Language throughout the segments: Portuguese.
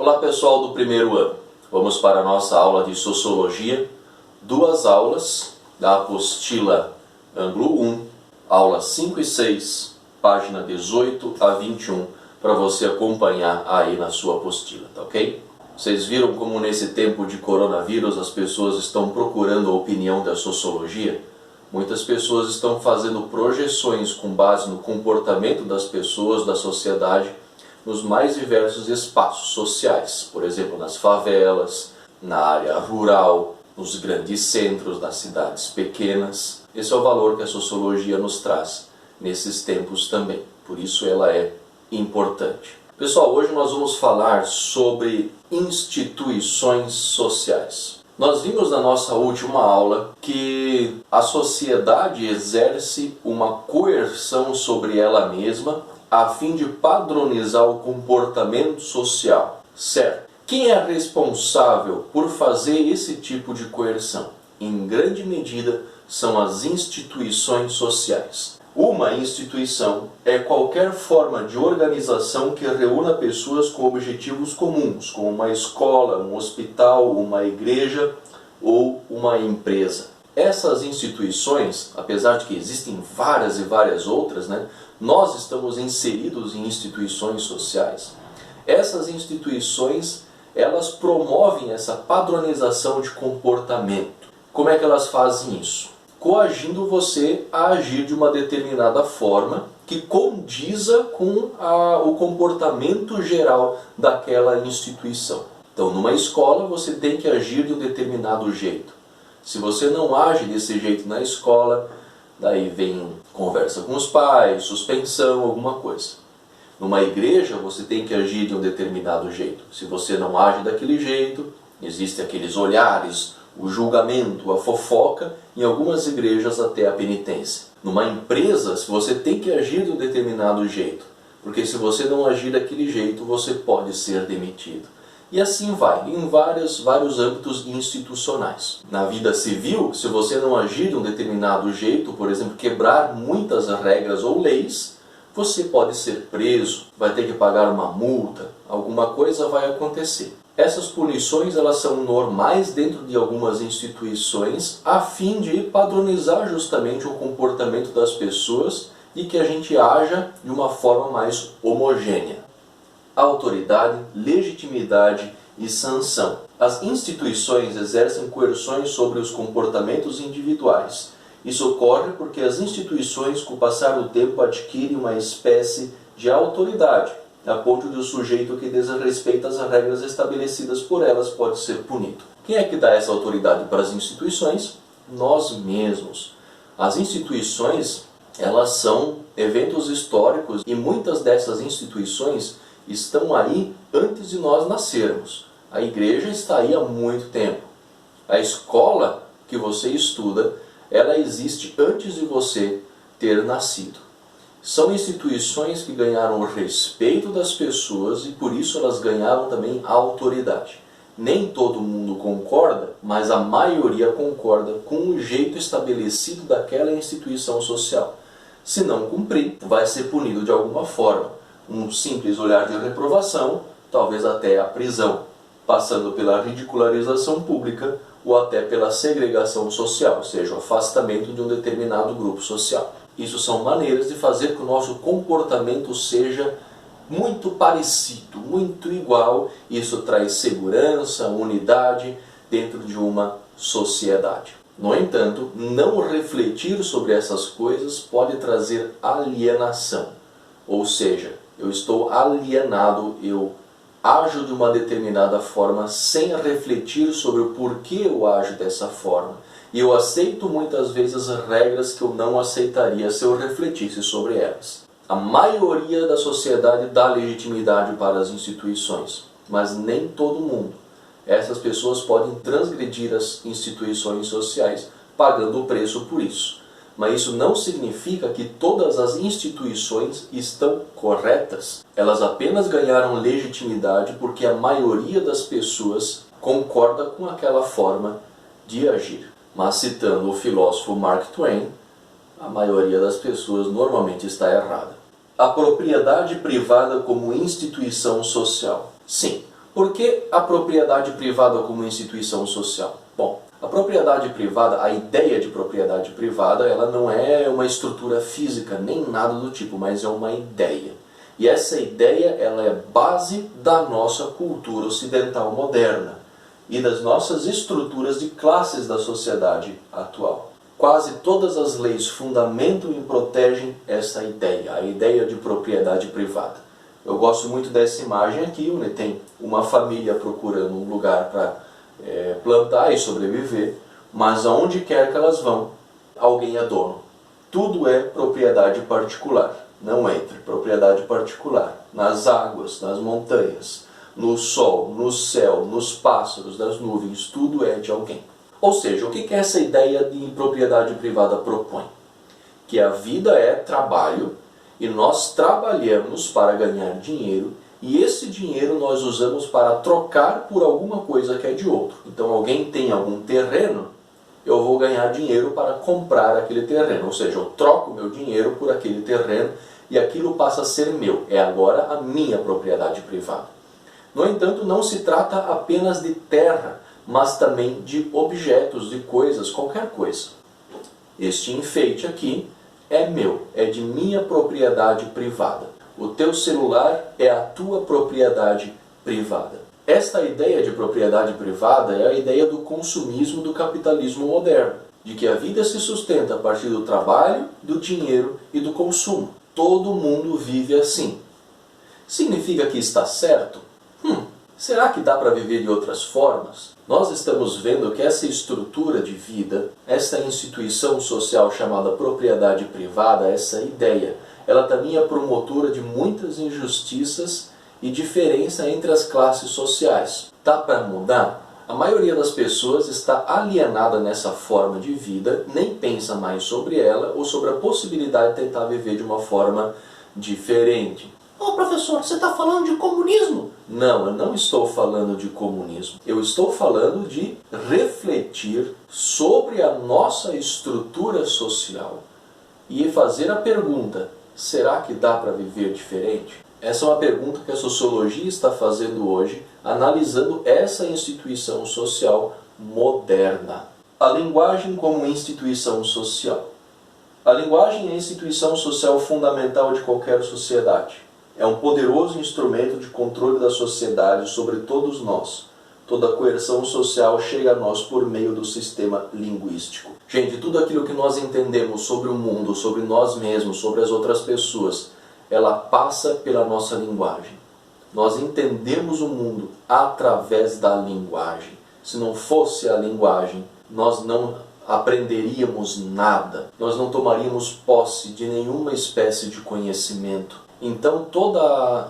Olá pessoal do primeiro ano, vamos para a nossa aula de Sociologia, duas aulas da apostila Ângulo 1, aulas 5 e 6, página 18 a 21, para você acompanhar aí na sua apostila, tá ok? Vocês viram como nesse tempo de coronavírus as pessoas estão procurando a opinião da sociologia? Muitas pessoas estão fazendo projeções com base no comportamento das pessoas, da sociedade, nos mais diversos espaços sociais, por exemplo, nas favelas, na área rural, nos grandes centros, nas cidades pequenas. Esse é o valor que a sociologia nos traz nesses tempos também, por isso ela é importante. Pessoal, hoje nós vamos falar sobre instituições sociais. Nós vimos na nossa última aula que a sociedade exerce uma coerção sobre ela mesma a fim de padronizar o comportamento social, certo? Quem é responsável por fazer esse tipo de coerção? Em grande medida, são as instituições sociais. Uma instituição é qualquer forma de organização que reúna pessoas com objetivos comuns, como uma escola, um hospital, uma igreja ou uma empresa. Essas instituições, apesar de que existem várias e várias outras, nós estamos inseridos em instituições sociais. Essas instituições, elas promovem essa padronização de comportamento. Como é que elas fazem isso? Coagindo você a agir de uma determinada forma que condiza com o comportamento geral daquela instituição. Então, numa escola, você tem que agir de um determinado jeito. Se você não age desse jeito na escola, daí vem conversa com os pais, suspensão, alguma coisa. Numa igreja, você tem que agir de um determinado jeito. Se você não age daquele jeito, existem aqueles olhares, o julgamento, a fofoca, em algumas igrejas até a penitência. Numa empresa, você tem que agir de um determinado jeito, porque se você não agir daquele jeito, você pode ser demitido. E assim vai, em vários âmbitos institucionais. Na vida civil, se você não agir de um determinado jeito, por exemplo, quebrar muitas regras ou leis, você pode ser preso, vai ter que pagar uma multa, alguma coisa vai acontecer. Essas punições elas são normais dentro de algumas instituições a fim de padronizar justamente o comportamento das pessoas e que a gente haja de uma forma mais homogênea. Autoridade, legitimidade e sanção. As instituições exercem coerções sobre os comportamentos individuais. Isso ocorre porque as instituições, com o passar do tempo, adquirem uma espécie de autoridade, a ponto de o sujeito que desrespeita as regras estabelecidas por elas pode ser punido. Quem é que dá essa autoridade para as instituições? Nós mesmos. As instituições, elas são eventos históricos e muitas dessas instituições estão aí antes de nós nascermos. A igreja está aí há muito tempo. A escola que você estuda, ela existe antes de você ter nascido. São instituições que ganharam o respeito das pessoas e por isso elas ganharam também a autoridade. Nem todo mundo concorda, mas a maioria concorda com o jeito estabelecido daquela instituição social. Se não cumprir, vai ser punido de alguma forma. Um simples olhar de reprovação, talvez até a prisão, passando pela ridicularização pública ou até pela segregação social, ou seja, o afastamento de um determinado grupo social. Isso são maneiras de fazer que o nosso comportamento seja muito parecido, muito igual. Isso traz segurança, unidade dentro de uma sociedade. No entanto, não refletir sobre essas coisas pode trazer alienação, ou seja, eu estou alienado, eu ajo de uma determinada forma sem refletir sobre o porquê eu ajo dessa forma. E eu aceito muitas vezes regras que eu não aceitaria se eu refletisse sobre elas. A maioria da sociedade dá legitimidade para as instituições, mas nem todo mundo. Essas pessoas podem transgredir as instituições sociais, pagando o preço por isso. Mas isso não significa que todas as instituições estão corretas. Elas apenas ganharam legitimidade porque a maioria das pessoas concorda com aquela forma de agir. Mas citando o filósofo Mark Twain, a maioria das pessoas normalmente está errada. A propriedade privada como instituição social. Sim, Por que a propriedade privada como instituição social? Bom, a propriedade privada, a ideia de propriedade privada, ela não é uma estrutura física nem nada do tipo, mas é uma ideia. E essa ideia, ela é base da nossa cultura ocidental moderna e das nossas estruturas de classes da sociedade atual. Quase todas as leis fundamentam e protegem essa ideia, a ideia de propriedade privada. Eu gosto muito dessa imagem aqui, onde tem uma família procurando um lugar para plantar e sobreviver, mas aonde quer que elas vão, alguém é dono. Tudo é propriedade particular, não entre, propriedade particular. Nas águas, nas montanhas, no sol, no céu, nos pássaros, nas nuvens, tudo é de alguém. Ou seja, o que essa ideia de propriedade privada propõe? Que a vida é trabalho e nós trabalhamos para ganhar dinheiro e esse dinheiro nós usamos para trocar por alguma coisa que é de outro. Então alguém tem algum terreno, eu vou ganhar dinheiro para comprar aquele terreno. Ou seja, eu troco meu dinheiro por aquele terreno e aquilo passa a ser meu. É agora a minha propriedade privada. No entanto, não se trata apenas de terra, mas também de objetos, de coisas, qualquer coisa. Este enfeite aqui é meu, é de minha propriedade privada. O teu celular é a tua propriedade privada. Esta ideia de propriedade privada é a ideia do consumismo do capitalismo moderno, de que a vida se sustenta a partir do trabalho, do dinheiro e do consumo. Todo mundo vive assim. Significa que está certo? Será que dá para viver de outras formas? Nós estamos vendo que essa estrutura de vida, essa instituição social chamada propriedade privada, essa ideia, ela também é promotora de muitas injustiças e diferença entre as classes sociais. Dá para mudar? A maioria das pessoas está alienada nessa forma de vida, nem pensa mais sobre ela ou sobre a possibilidade de tentar viver de uma forma diferente. Ô professor, você está falando de comunismo? Não, eu não estou falando de comunismo. Eu estou falando de refletir sobre a nossa estrutura social e fazer a pergunta: será que dá para viver diferente? Essa é uma pergunta que a sociologia está fazendo hoje, analisando essa instituição social moderna. A linguagem como instituição social. A linguagem é a instituição social fundamental de qualquer sociedade. É um poderoso instrumento de controle da sociedade sobre todos nós. Toda a coerção social chega a nós por meio do sistema linguístico. Gente, tudo aquilo que nós entendemos sobre o mundo, sobre nós mesmos, sobre as outras pessoas, ela passa pela nossa linguagem. Nós entendemos o mundo através da linguagem. Se não fosse a linguagem, nós não aprenderíamos nada. Nós não tomaríamos posse de nenhuma espécie de conhecimento. Então toda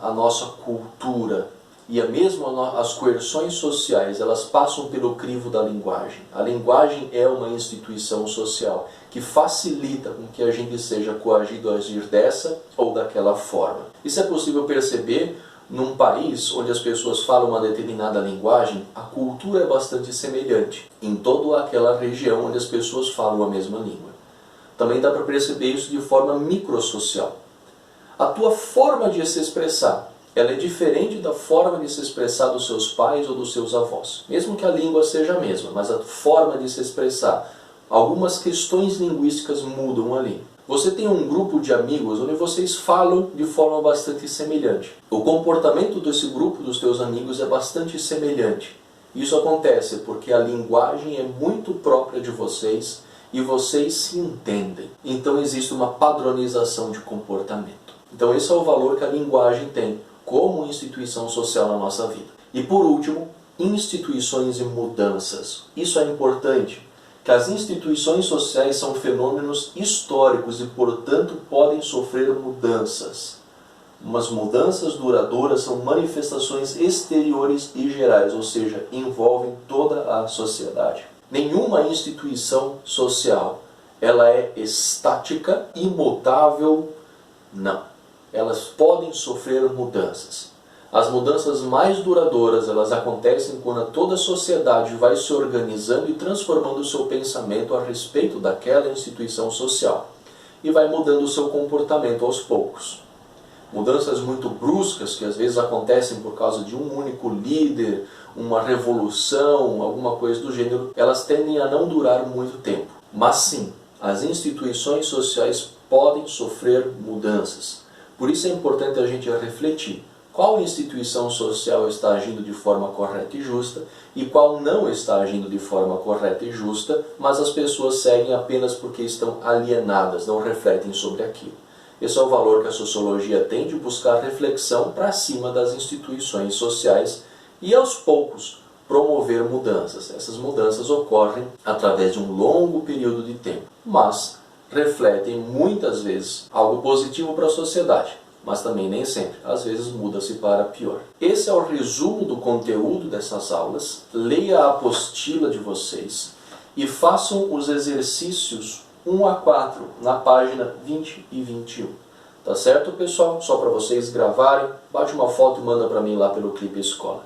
a nossa cultura e mesmo as coerções sociais, elas passam pelo crivo da linguagem. A linguagem é uma instituição social que facilita com que a gente seja coagido a agir dessa ou daquela forma. Isso é possível perceber num país onde as pessoas falam uma determinada linguagem, a cultura é bastante semelhante em toda aquela região onde as pessoas falam a mesma língua. Também dá para perceber isso de forma microsocial. A tua forma de se expressar, ela é diferente da forma de se expressar dos seus pais ou dos seus avós. Mesmo que a língua seja a mesma, mas a forma de se expressar, algumas questões linguísticas mudam ali. Você tem um grupo de amigos onde vocês falam de forma bastante semelhante. O comportamento desse grupo dos teus amigos é bastante semelhante. Isso acontece porque a linguagem é muito própria de vocês e vocês se entendem. Então existe uma padronização de comportamento. Então esse é o valor que a linguagem tem como instituição social na nossa vida. E por último, instituições e mudanças. Isso é importante, que as instituições sociais são fenômenos históricos e, portanto, podem sofrer mudanças. Mas mudanças duradouras são manifestações exteriores e gerais, ou seja, envolvem toda a sociedade. Nenhuma instituição social ela é estática, imutável, não. Elas podem sofrer mudanças. As mudanças mais duradouras, elas acontecem quando toda a sociedade vai se organizando e transformando o seu pensamento a respeito daquela instituição social. E vai mudando o seu comportamento aos poucos. mudanças muito bruscas, que às vezes acontecem por causa de um único líder, uma revolução, alguma coisa do gênero, elas tendem a não durar muito tempo. Mas sim, as instituições sociais podem sofrer mudanças. Por isso é importante a gente refletir qual instituição social está agindo de forma correta e justa e qual não está agindo de forma correta e justa, mas as pessoas seguem apenas porque estão alienadas, não refletem sobre aquilo. Esse é o valor que a sociologia tem de buscar reflexão para cima das instituições sociais e, aos poucos, promover mudanças. Essas mudanças ocorrem através de um longo período de tempo, mas refletem muitas vezes algo positivo para a sociedade, mas também nem sempre. Às vezes muda-se para pior. Esse é o resumo do conteúdo dessas aulas. Leia a apostila de vocês e façam os exercícios 1 a 4 na página 20 e 21. Tá certo, pessoal? Só para vocês gravarem, bate uma foto e manda para mim lá pelo Clipe Escola.